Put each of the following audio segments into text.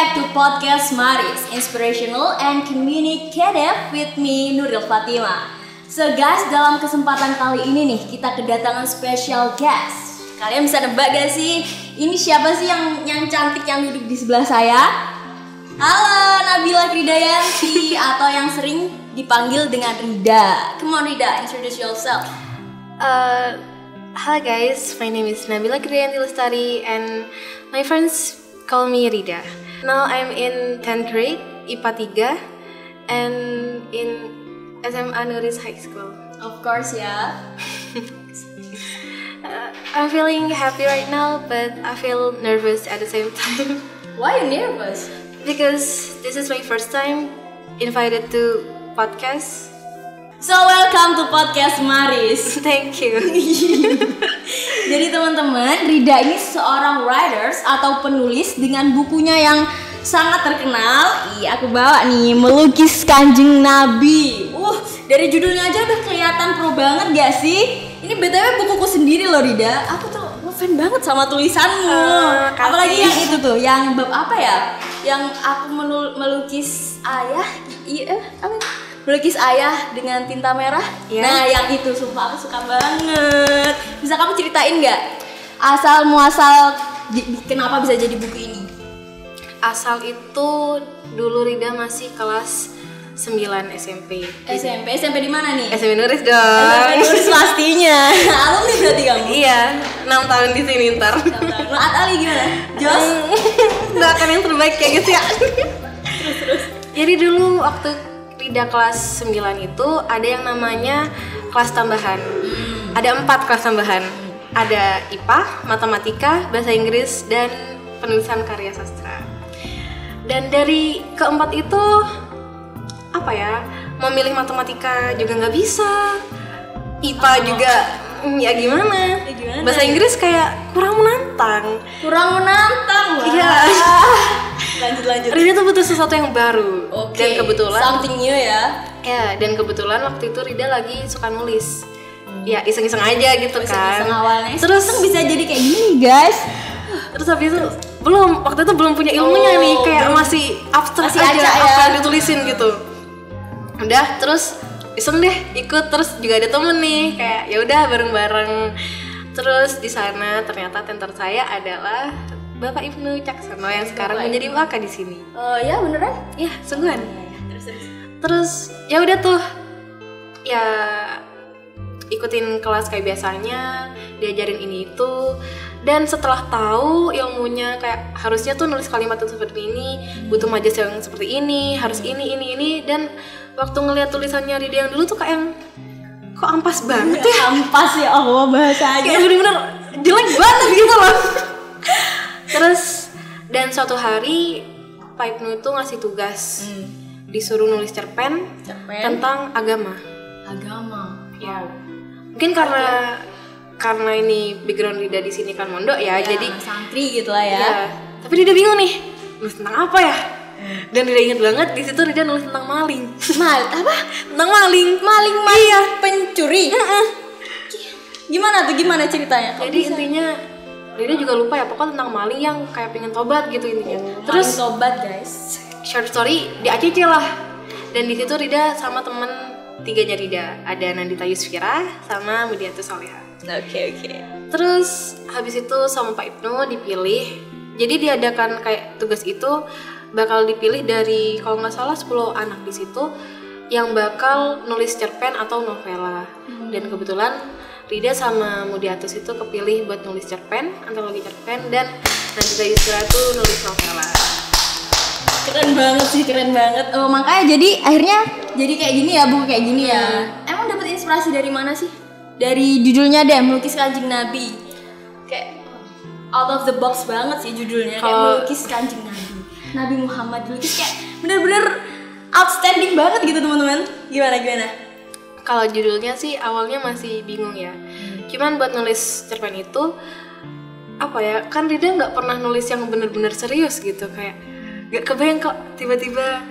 back to podcast Maris, inspirational and communicative with me Nuril Fatima. So guys, dalam kesempatan kali ini nih kita kedatangan special guest. Kalian bisa nebak gak sih? Ini siapa sih yang cantik yang duduk di sebelah saya? Halo, Nabila Kridayanti atau yang sering dipanggil dengan Rida. Come on Rida, introduce yourself. Hi guys, my name is Nabila Kridayanti Lestari and my friends call me Rida. Now I'm in 10th grade, IPA 3 and in SMA Nuris High School. Of course ya. I'm feeling happy right now, but I feel nervous at the same time. Why you nervous? Because this is my first time invited to podcast. So welcome to podcast Maris. Thank you. Jadi teman-teman, Rida ini seorang writers atau penulis dengan bukunya yang sangat terkenal. Iya, aku bawa nih, Melukis Kanjeng Nabi. Dari judulnya aja udah kelihatan pro banget gak sih? Ini BTW bukuku sendiri loh Rida. Aku tuh ngefan banget sama tulisanmu. Apalagi yang itu tuh, yang bab apa ya? Yang aku melukis ayah. Iya, apa? Melukis ayah dengan tinta merah. Yeah. Nah, yang itu sumpah aku suka banget. Bisa kamu ceritain nggak asal muasal kenapa bisa jadi buku ini? Asal itu dulu Rida masih kelas 9 SMP. SMP di mana nih? SMP Nuris dong. SMP Nuris pastinya. Alumni berarti kamu? Iya, 6 tahun di sini ntar. Nuat Ali gimana? Jos? Nggak akan yang terbaik kayak gitu ya. Terus. Jadi dulu waktu Rida kelas 9 itu ada yang namanya kelas tambahan. Ada 4 kelas tambahan. Ada IPA, matematika, bahasa Inggris, dan penulisan karya sastra. Dan dari keempat itu apa ya? Mau milih matematika juga nggak bisa. IPA juga ya gimana? Bahasa Inggris kayak kurang menantang. Iya. Lanjut. Rida tuh butuh sesuatu yang baru. Dan kebetulan something new ya. Ya, dan kebetulan waktu itu Rida lagi suka nulis. Ya, iseng-iseng aja gitu kan. Iseng awalnya. Terus bisa jadi kayak gini, guys. Terus habis itu waktu itu belum punya ilmunya nih, kayak masih abstrak aja apa yang ditulisin gitu. Udah, terus iseng deh ikut, terus juga ada temen nih kayak ya udah bareng-bareng. Terus di sana ternyata tentor saya adalah Bapak Ibnu Caksono yang sekarang menjadi waka di sini. Oh ya beneran? Ya sungguhan. Terus ya udah tuh ya ikutin kelas kayak biasanya, diajarin ini itu. Dan setelah tahu ilmunya kayak harusnya tuh nulis kalimat itu seperti ini, butuh majas yang seperti ini, harus ini. Dan waktu ngeliat tulisannya Rida yang dulu tuh kayak yang kok ampas banget ya. Ampas ya Allah bahasanya. Kayak bener-bener jelek banget gitu loh. Terus dan suatu hari Pak Ibnu itu ngasih tugas, disuruh nulis cerpen tentang agama. Ya. Mungkin karena ini background Rida di sini kan mondok ya, jadi santri gitu lah ya. Tapi Rida bingung nih, nulis tentang apa ya? Dan Rida inget banget di situ Rida nulis tentang maling. Tentang maling. Iya. Pencuri. Gimana ceritanya? Jadi intinya Rida juga lupa ya, pokoknya tentang maling yang kayak pengen tobat gitu intinya. Terus tobat guys. Short story di ACC lah. Dan di situ Rida sama temen 3-nya Rida, ada Nandita Yusfira sama Mudiatu Soleha. Oke. Terus habis itu sama Pak Ibnu dipilih. Jadi diadakan kayak tugas itu bakal dipilih dari kalau nggak salah 10 anak di situ yang bakal nulis cerpen atau novela. Dan kebetulan Rida sama Mudiatus itu kepilih buat nulis cerpen, antologi cerpen, dan Nandita Yusra tuh nulis novela. Keren banget. Oh, makanya jadi akhirnya jadi kayak gini ya, buku kayak gini ya. Emang dapat inspirasi dari mana sih? Dari judulnya deh, Melukis Kanjeng Nabi. Kayak out of the box banget sih judulnya. Kayak Melukis Kanjeng Nabi Muhammad dilukis kayak bener-bener outstanding banget gitu teman-teman. Gimana? Kalau judulnya sih awalnya masih bingung ya. Cuman buat nulis cerpen itu apa ya? Kan Rida nggak pernah nulis yang bener-bener serius gitu, kayak nggak kebayang kok tiba-tiba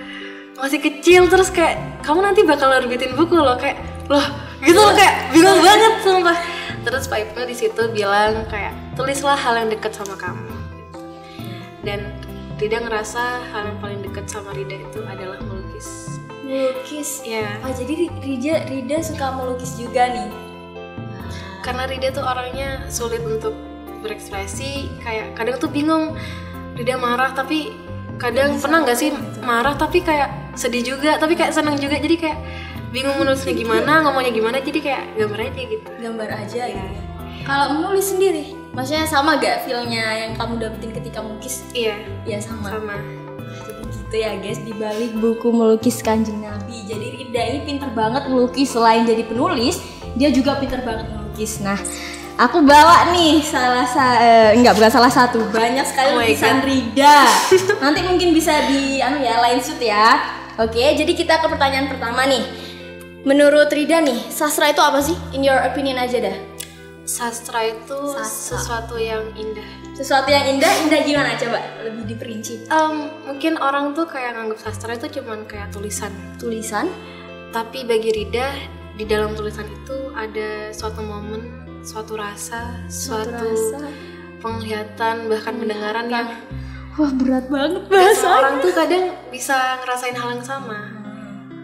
masih kecil terus kayak kamu nanti bakal nerbitin buku loh, kayak loh gitu loh, kayak bingung banget sumpah. Terus Pak Ibnu di situ bilang kayak tulislah hal yang dekat sama kamu. Dan Rida ngerasa hal yang paling dekat sama Rida itu adalah melukis. Melukis. Ya. Oh, jadi Rida suka melukis juga nih. Karena Rida tuh orangnya sulit untuk berekspresi, kayak kadang tuh bingung. Rida marah tapi kadang pernah nggak sih marah tapi kayak sedih juga, tapi kayak senang juga, jadi kayak bingung menulisnya gimana, ngomongnya gimana, jadi kayak gambar aja gitu. Gambar aja gitu. Kalau menulis sendiri, maksudnya sama gak feel-nya yang kamu dapetin ketika melukis? Iya. Iya sama. Jadi gitu ya guys, di balik buku melukis Kanjeng Nabi. Jadi Rida ini pinter banget melukis, selain jadi penulis, dia juga pinter banget melukis. Nah, aku bawa nih bukan salah satu, banyak sekali lukisan Rida. Nanti mungkin bisa lain shoot ya. Oke, jadi kita ke pertanyaan pertama nih. Menurut Rida nih, sastra itu apa sih? In your opinion aja dah. Sastra itu sesuatu yang indah. Sesuatu yang indah gimana? Coba lebih diperinci. Mungkin orang tuh kayak nganggap sastra itu cuman kayak tulisan. Tulisan? Tapi bagi Rida, di dalam tulisan itu ada suatu momen, suatu rasa, suatu penglihatan, bahkan pendengaran yang wah berat banget bahasa. Orang tuh kadang bisa ngerasain hal yang sama.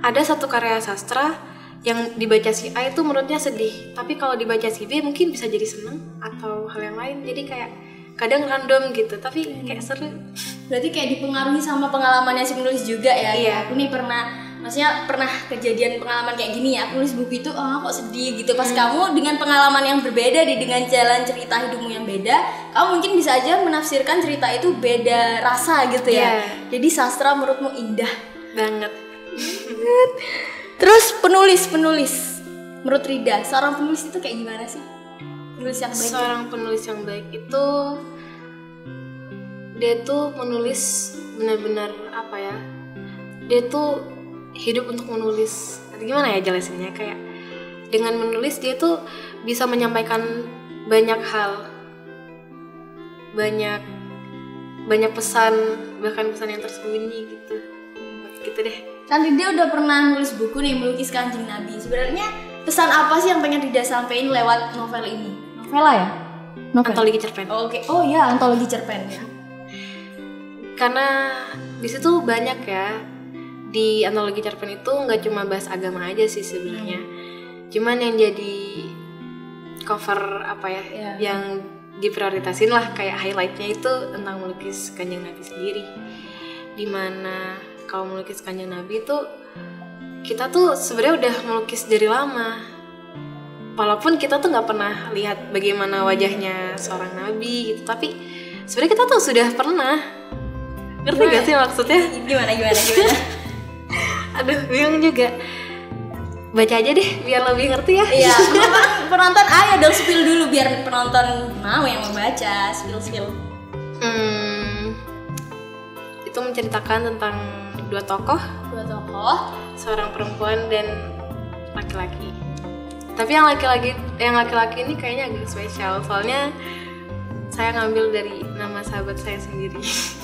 Ada satu karya sastra yang dibaca si A itu menurutnya sedih, tapi kalau dibaca si B mungkin bisa jadi seneng atau hal yang lain. Jadi kayak kadang random gitu, tapi kayak seru. Berarti kayak dipengaruhi sama pengalamannya si penulis juga ya. Iya. Aku nih pernah kejadian pengalaman kayak gini ya. Aku nulis buku itu, kok sedih gitu. Pas kamu dengan pengalaman yang berbeda, dengan jalan cerita hidupmu yang beda, kamu mungkin bisa aja menafsirkan cerita itu beda rasa gitu ya. Jadi sastra menurutmu indah banget. Terus penulis menurut Rida, seorang penulis itu kayak gimana sih? Penulis yang baik. Seorang penulis yang baik itu dia tuh menulis benar-benar apa ya? Dia tuh hidup untuk menulis. Gimana ya jelasinnya? Kayak dengan menulis dia tuh bisa menyampaikan banyak hal, banyak pesan, bahkan pesan yang tersembunyi gitu deh. Kan Rida udah pernah nulis buku nih, melukis Kanjeng Nabi. Sebenarnya pesan apa sih yang pengen Rida sampein lewat novel ini? Novela ya? Antologi Cerpen. Oke. Oh ya, antologi cerpen ya. Karena di situ banyak ya. Di antologi cerpen itu nggak cuma bahas agama aja sih sebenarnya. Cuman yang jadi cover yang diprioritasin lah, kayak highlightnya itu tentang melukis Kanjeng Nabi sendiri. Dimana kalau melukis Kanjeng Nabi itu kita tuh sebenarnya udah melukis dari lama. Walaupun kita tuh nggak pernah lihat bagaimana wajahnya seorang nabi gitu, tapi sebenarnya kita tuh sudah pernah. Ngerti gak sih maksudnya? Gimana? Aduh, bingung juga. Baca aja deh biar lebih ngerti ya. Iya, penonton ayo dong spill dulu biar penonton mau yang membaca, spill. Itu menceritakan tentang dua tokoh, seorang perempuan dan laki-laki. Tapi yang laki-laki ini kayaknya agak spesial, soalnya saya ngambil dari nama sahabat saya sendiri.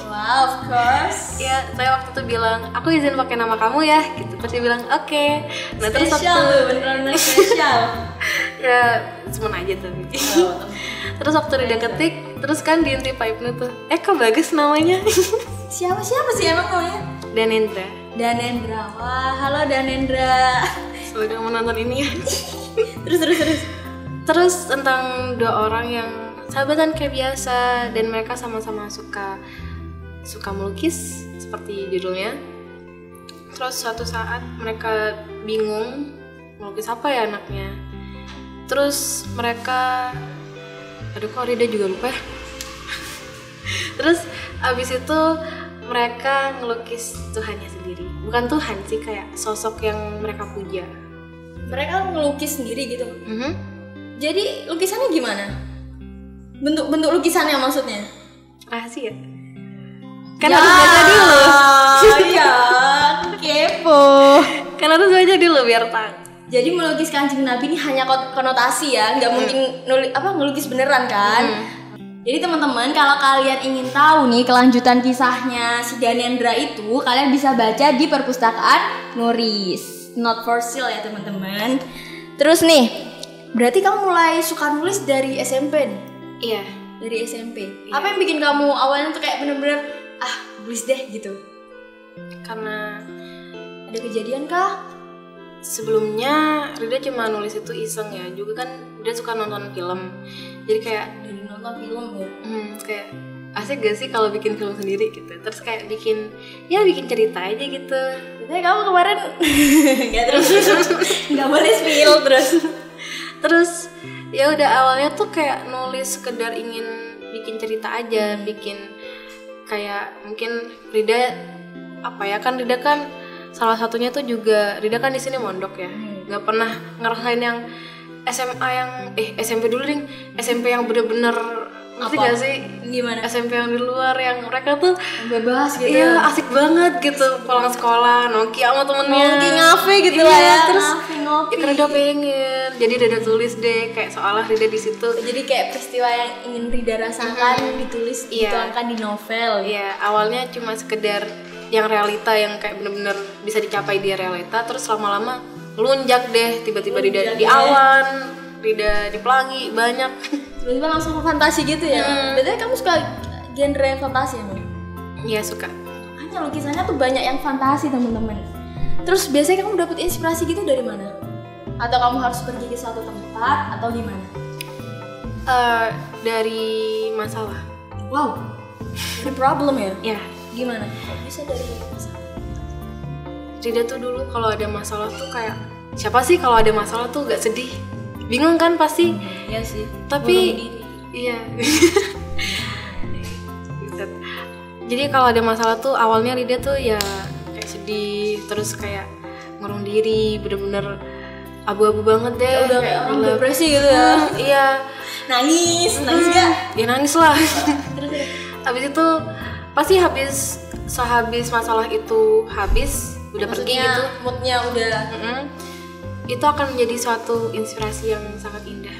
Wow, of course. Ya, saya waktu itu bilang, aku izin pakai nama kamu ya, gitu. Terus dia bilang, oke. Nah, terus beneran spesial. Ya, cuma aja tapi. Terus waktu Rida ketik, terus kan di Inti Paipnu tuh, kok bagus namanya. Siapa sih emang namanya? Danendra. Wah, halo Danendra. Sudah menonton ini ya. Terus tentang dua orang yang sahabatan kayak biasa dan mereka sama-sama suka melukis seperti judulnya. Terus suatu saat mereka bingung melukis apa ya anaknya. Terus mereka Rida juga lupa ya. Terus abis itu mereka ngelukis Tuhannya sendiri. Bukan Tuhan sih, kayak sosok yang mereka puja. Mereka ngelukis sendiri gitu. Jadi lukisannya gimana? Bentuk lukisannya maksudnya? Rahasia. Kan harus baca dulu. Iya, kepo. Kan harus baca dulu biar tahu. Jadi melukis Kanjeng Nabi ini hanya konotasi ya, nggak mungkin ngelukis beneran kan? Jadi teman-teman, kalau kalian ingin tahu nih kelanjutan kisahnya si Danendra itu, kalian bisa baca di perpustakaan Nuris, not for sale ya teman-teman. Terus nih, berarti kamu mulai suka nulis dari SMP nih? Iya, dari SMP. Iya. Apa yang bikin kamu awalnya tuh kayak bener-bener nulis deh gitu? Karena Ada kejadian kah? sebelumnya Rida cuma nulis itu iseng ya, juga kan Rida suka nonton film, jadi kayak Dari nonton film ya? kayak asik gak sih kalau bikin film sendiri gitu, terus kayak bikin cerita aja gitu. Biasanya kamu kemarin nggak terus nggak boleh spill Terus ya udah awalnya tuh kayak nulis sekedar ingin bikin cerita aja, bikin kayak mungkin Rida kan Rida kan salah satunya tuh juga Rida kan di sini mondok ya, nggak pernah ngerasain yang SMA yang SMP dulu ding, SMP yang bener-bener ngerti gak sih? Gimana? SMP yang di luar yang mereka tuh Bebas gitu. iya asik banget gitu, pulang sekolah Noki sama temennya Noki ngafe gitu iya, lah ya. terus ngopi. ya Rida pengen, jadi Rida tulis deh kayak seolah Rida di situ. Jadi kayak peristiwa yang ingin Rida rasakan ditulis, Iya. dituangkan di novel. Iya, awalnya cuma sekedar yang realita yang kayak bener-bener bisa dicapai di realita, terus lama-lama lunjak deh, tiba-tiba Rida di awan, Rida di pelangi banyak. Tiba-tiba langsung ke fantasi gitu ya. Berarti kamu suka genre yang fantasi emang? Iya suka. Hanya lukisannya tuh banyak yang fantasi teman-teman. Terus biasanya kamu dapet inspirasi gitu dari mana? Atau kamu harus pergi ke suatu tempat atau gimana? Dari masalah. Wow, ada problem ya? Ya, Gimana? Kok bisa dari masalah? Rida tuh dulu kalau ada masalah tuh kayak siapa sih kalau ada masalah tuh gak sedih? Bingung kan pasti. Iya sih. Tapi iya. Jadi kalau ada masalah tuh awalnya Rida tuh ya kayak sedih, terus kayak ngurung diri, bener-bener abu-abu banget deh. Udah kayak orang depresi gitu ya. Iya. Nangis gak? Ya nangis lah. Habis itu pasti sehabis masalah itu habis, udah pergi gitu. Moodnya udah. Itu akan menjadi suatu inspirasi yang sangat indah.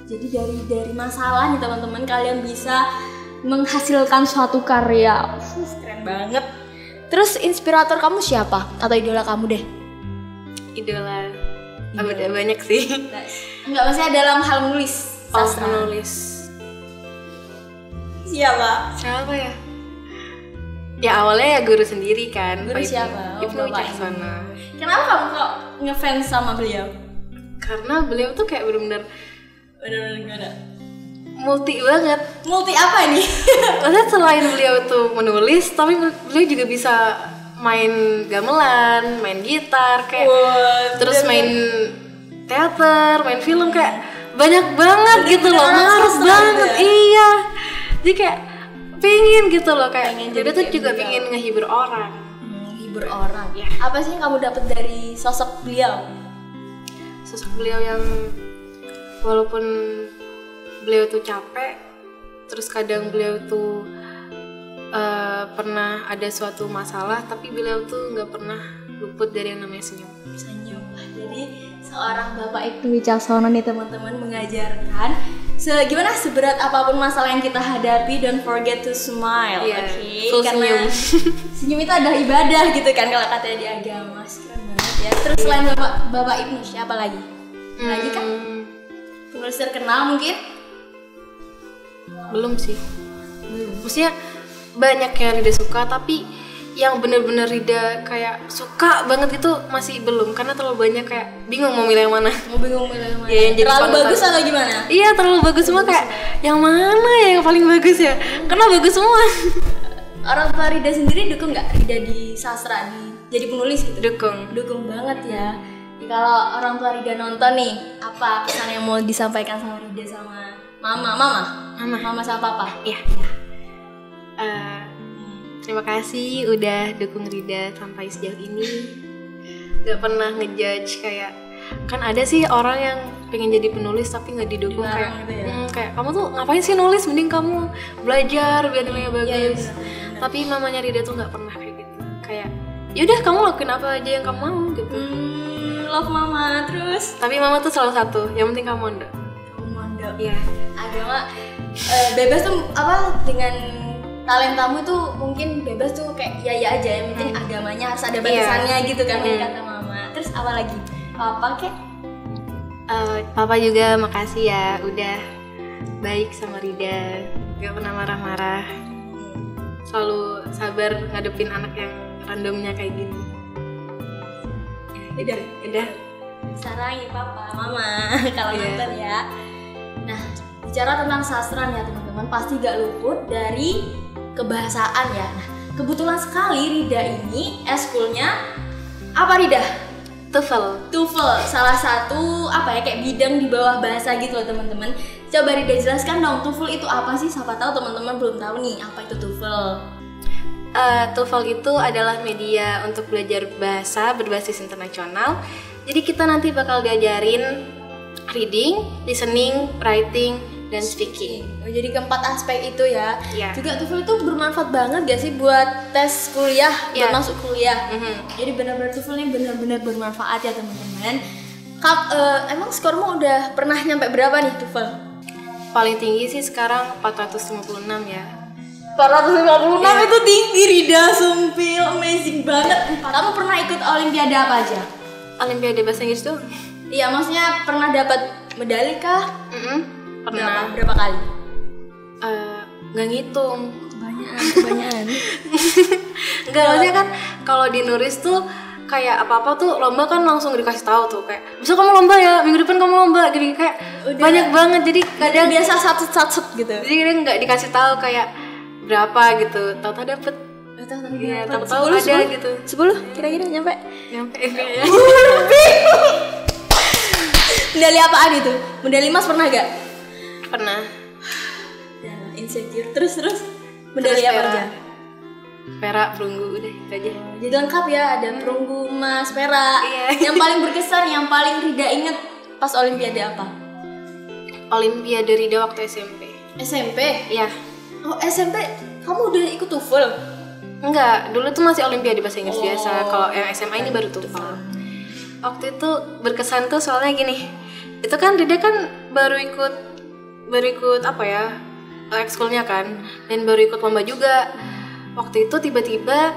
Jadi dari masalah nih teman-teman kalian bisa menghasilkan suatu karya. Keren banget. Terus inspirator kamu siapa? Atau idola kamu deh? Idola. Ada banyak sih. Enggak, maksudnya dalam hal menulis sastra. Menulis. Siapa ya? Ya awalnya ya guru sendiri kan. Guru siapa? Ibnu Wicaksono. Kenapa kamu kok ngefans sama beliau? Karena beliau tuh kayak bener-bener Gimana? multi banget. Multi apa nih? Maksudnya selain beliau tuh menulis, tapi beliau juga bisa main gamelan, main gitar, kayak terus main teater, main film, kayak banyak banget gitu loh, marah banget. Iya. Jadi kayak pengen gitu loh, kayak dia tuh juga pengen ngehibur orang. Hibur orang. Ya. Apa sih yang kamu dapat dari sosok beliau? Sosok beliau yang walaupun beliau tuh capek, terus kadang beliau tuh pernah ada suatu masalah, tapi beliau tuh nggak pernah luput dari yang namanya senyum. Jadi seorang Bapak Ibnu Wicaksono nih teman-teman mengajarkan gimana seberat apapun masalah yang kita hadapi, don't forget to smile. Full Karena senyum itu adalah ibadah gitu kan kalau katanya di agama. Keren banget ya. Terus selain Bapak Ibnu siapa lagi? Lagi kan? Penulis terkenal mungkin? Belum sih. Maksudnya banyak yang Rida suka, tapi yang bener-bener Rida kayak suka banget itu masih belum, karena terlalu banyak, kayak bingung mau milih yang mana. Ya, yang jadi terlalu panutan. bagus atau gimana? Iya, terlalu bagus semua, kayak yang mana ya yang paling bagus ya? Karena bagus semua. Orang tua Rida sendiri dukung nggak Rida di sastra, jadi penulis gitu? Dukung banget ya. Kalau orang tua Rida nonton nih, apa pesan yang mau disampaikan sama Rida sama Mama sama Papa? Iya. Terima kasih udah dukung Rida sampai sejauh ini. Gak pernah ngejudge, kayak kan ada sih orang yang pengen jadi penulis tapi nggak didukung, kayak gitu ya? Kayak kamu tuh ngapain sih nulis, mending kamu belajar biar nilainya bagus. Tapi mamanya Rida tuh nggak pernah kayak gitu, kayak yaudah kamu lakuin apa aja yang kamu mau gitu. Love mama terus. Tapi mama tuh salah satu, yang penting kamu mondok. Iya. Agama bebas tuh apa, dengan talentamu tuh mungkin bebas tuh kayak ya aja, yang penting agamanya harus ada batasannya gitu kan, kata mama. Terus apa lagi? Papa kek? Papa juga makasih ya udah baik sama Rida, gak pernah marah-marah. selalu sabar ngadepin anak yang randomnya kayak gini. Udah. Sarangi papa, mama kalau nonton ya. Nah, bicara tentang sastra ya teman-teman, pasti gak luput dari kebahasaan ya. Nah, kebetulan sekali Rida ini eskulnya apa Rida? TOEFL, salah satu kayak bidang di bawah bahasa gitu loh teman-teman. Coba Rida jelaskan dong, TOEFL itu apa sih? Siapa tahu teman-teman belum tahu nih apa itu TOEFL. TOEFL itu adalah media untuk belajar bahasa berbasis internasional. Jadi kita nanti bakal diajarin reading, listening, writing, dan speaking. Jadi keempat aspek itu ya. Yeah. Juga TOEFL itu bermanfaat banget gak sih buat tes kuliah, buat masuk kuliah. Jadi benar-benar TOEFL ini benar-benar bermanfaat ya teman-teman. Emang skormu udah pernah nyampe berapa nih TOEFL? Paling tinggi sih sekarang 456 ya. 456 itu tinggi Rida, sumpil, amazing banget. Kamu pernah ikut olimpiade apa aja? Olimpiade bahasa Inggris tuh? Iya, maksudnya pernah dapat medali kah? Pernah. Berapa kali? Nggak ngitung. Kebanyakan. Enggak, maksudnya kan kalau di Nuris tuh kayak apa-apa tuh lomba kan langsung dikasih tahu tuh kayak besok kamu lomba ya, minggu depan kamu lomba, jadi kayak udah banyak banget, jadi kadang biasa satu gitu. Jadi kadang nggak dikasih tahu kayak berapa gitu, tahu-tahu dapet. Iya, tahu-tahu ada gitu. 10 kira-kira nyampe kayaknya. Medali apaan itu? Medali emas pernah gak? Pernah. Ya, insecure. Terus medali apa aja? Perak, perunggu, udah itu aja. Jadi lengkap ya, ada perunggu, emas, perak. Iya. Yang paling berkesan, yang paling Rida inget pas olimpiade apa? Olimpiade Rida waktu SMP. SMP? Iya. Oh, SMP kamu udah ikut TOEFL? Enggak, dulu tuh masih olimpiade bahasa Inggris biasa. Kalau yang SMA ini baru TOEFL. Waktu itu berkesan tuh soalnya gini. Itu kan Rida kan baru ikut apa ya? Ekskulnya kan, dan baru ikut lomba juga. Waktu itu tiba-tiba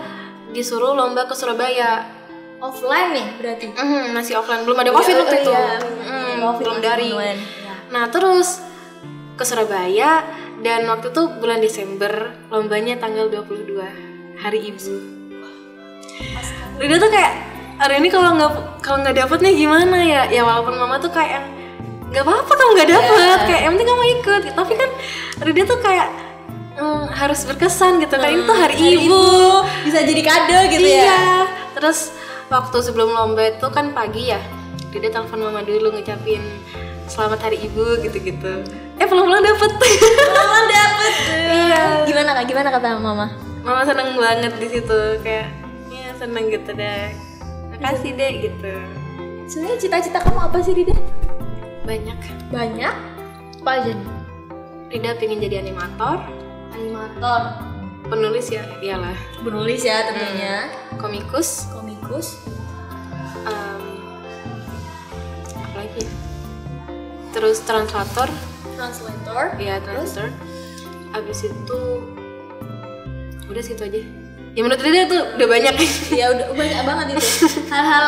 disuruh lomba ke Surabaya. Offline nih berarti? Masih offline, belum ada COVID waktu itu. Belum daring. Nah terus ke Surabaya, dan waktu itu bulan Desember, lombanya tanggal 22, Hari Ibu. Rida tuh kayak, hari ini kalau nggak dapet nih gimana ya? Ya walaupun mama tuh kayak nggak apa-apa kamu nggak dapet, kayak yang penting kamu ikut. Tapi kan Rida tuh kayak harus berkesan gitu kan, itu hari ibu, bisa jadi kado gitu ya. Iya. Terus waktu sebelum lomba itu kan pagi ya, Rida telepon mama dulu ngucapin selamat hari ibu gitu-gitu. Pelan-pelan dapet. Iya. Gimana kata mama? Mama seneng banget di situ, kayak ya seneng gitu deh. Makasih deh gitu. Sebenarnya cita-cita kamu apa sih Rida? Banyak. Apa aja nih? Rida pengen jadi animator, penulis ya, iyalah. Penulis ya tentunya. Komikus. Apa lagi ya? Terus translator. Iya, translator. Abis itu udah situ aja. Ya menurut Rida tuh udah banyak. Ya udah banyak banget itu. Hal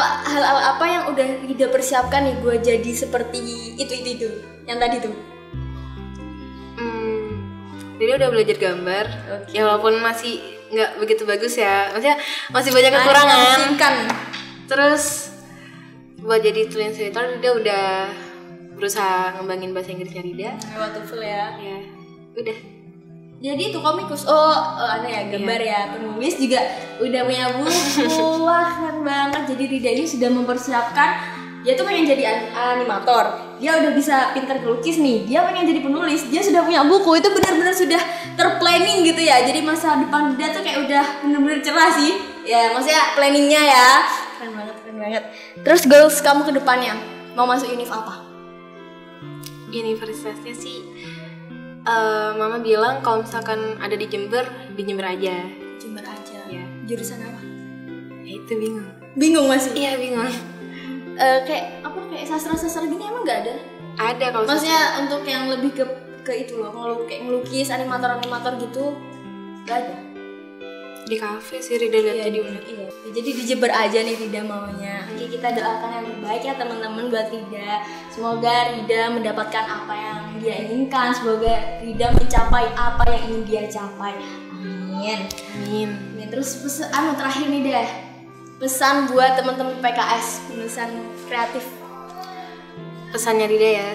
apa yang udah Rida persiapkan nih buat jadi seperti itu yang tadi tuh? Rida udah belajar gambar. Ya walaupun masih nggak begitu bagus ya, maksudnya masih banyak kekurangan. Terus buat jadi translator Rida udah berusaha ngembangin bahasa Inggrisnya Rida lewat TOEFL ya. Ya udah. Jadi itu komikus, ada ya gambar ya, penulis juga udah punya buku. Wah keren banget. Jadi Rida ini sudah mempersiapkan, dia tuh pengen jadi animator, dia udah bisa pintar ngelukis nih, dia pengen jadi penulis, dia sudah punya buku, itu benar-benar sudah terplanning gitu ya. Jadi masa depan Rida tuh kayak udah benar-benar cerah sih ya, maksudnya planningnya ya. Keren banget. Terus goals kamu ke depannya, mau masuk univ apa? Universitasnya sih mama bilang kalau misalkan ada di Jember aja. Ya. Jurusan apa? Ya itu bingung masih? Iya bingung. Kayak sastra gini emang nggak ada? Ada kalau maksudnya sastra. Untuk yang lebih ke itu loh, kayak ngelukis, animator gitu nggak ada? Di kafe sih Rida lihat di unit. Iya. Jadi dijeber aja nih Rida maunya. Oke, kita doakan yang terbaik ya teman-teman buat Rida. Semoga Rida mendapatkan apa yang dia inginkan. Semoga Rida mencapai apa yang ingin dia capai. Amin. Amin. Terus pesan terakhir nih deh. Pesan buat teman-teman PKS, pesan kreatif. Pesannya Rida ya,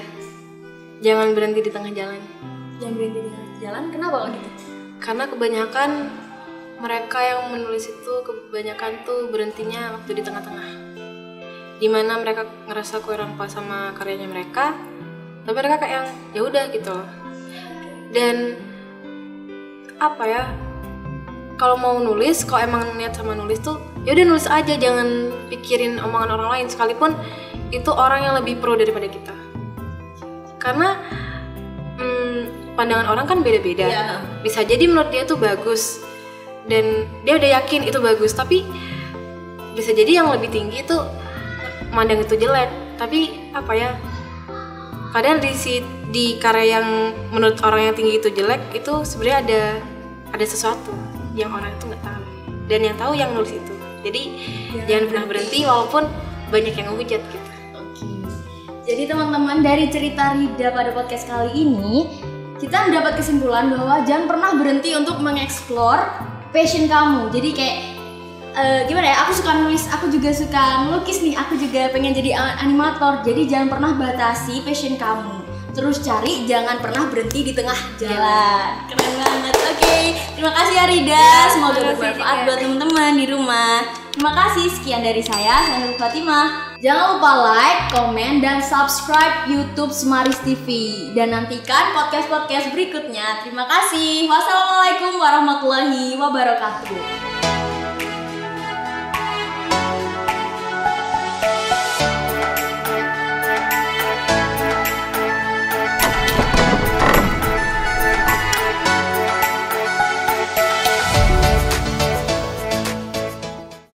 jangan berhenti di tengah jalan. Jangan berhenti di tengah jalan. Kenapa kok gitu? Karena kebanyakan mereka yang menulis itu kebanyakan tuh berhentinya waktu di tengah-tengah, dimana mereka ngerasa kurang pas sama karyanya mereka, tapi mereka kayak yang ya udah gitu loh. Dan apa ya, kalau mau nulis, kalau emang niat sama nulis tuh ya udah nulis aja, jangan pikirin omongan orang lain sekalipun itu orang yang lebih pro daripada kita. Karena pandangan orang kan beda-beda. Bisa jadi menurut dia tuh bagus dan dia udah yakin itu bagus, tapi bisa jadi yang lebih tinggi tuh mandang itu jelek. Tapi apa ya, kadang di karya yang menurut orang yang tinggi itu jelek itu sebenarnya ada sesuatu yang orang itu nggak tahu, dan yang tahu yang nulis itu. Jadi jangan pernah berhenti walaupun banyak yang ngehujat gitu. Oke. Jadi teman-teman, dari cerita Rida pada podcast kali ini kita mendapat kesimpulan bahwa jangan pernah berhenti untuk mengeksplor passion kamu. Jadi kayak gimana ya, aku suka nulis, aku juga suka melukis nih, aku juga pengen jadi animator. Jadi jangan pernah batasi passion kamu, terus cari, jangan pernah berhenti di tengah jalan. Keren banget. Oke, terima kasih ya Rida, semoga bermanfaat buat teman-teman di rumah. Terima kasih, sekian dari saya Nur Fatimah. Jangan lupa like, komen, dan subscribe YouTube Semaris TV. Dan nantikan podcast-podcast berikutnya. Terima kasih. Wassalamualaikum warahmatullahi wabarakatuh.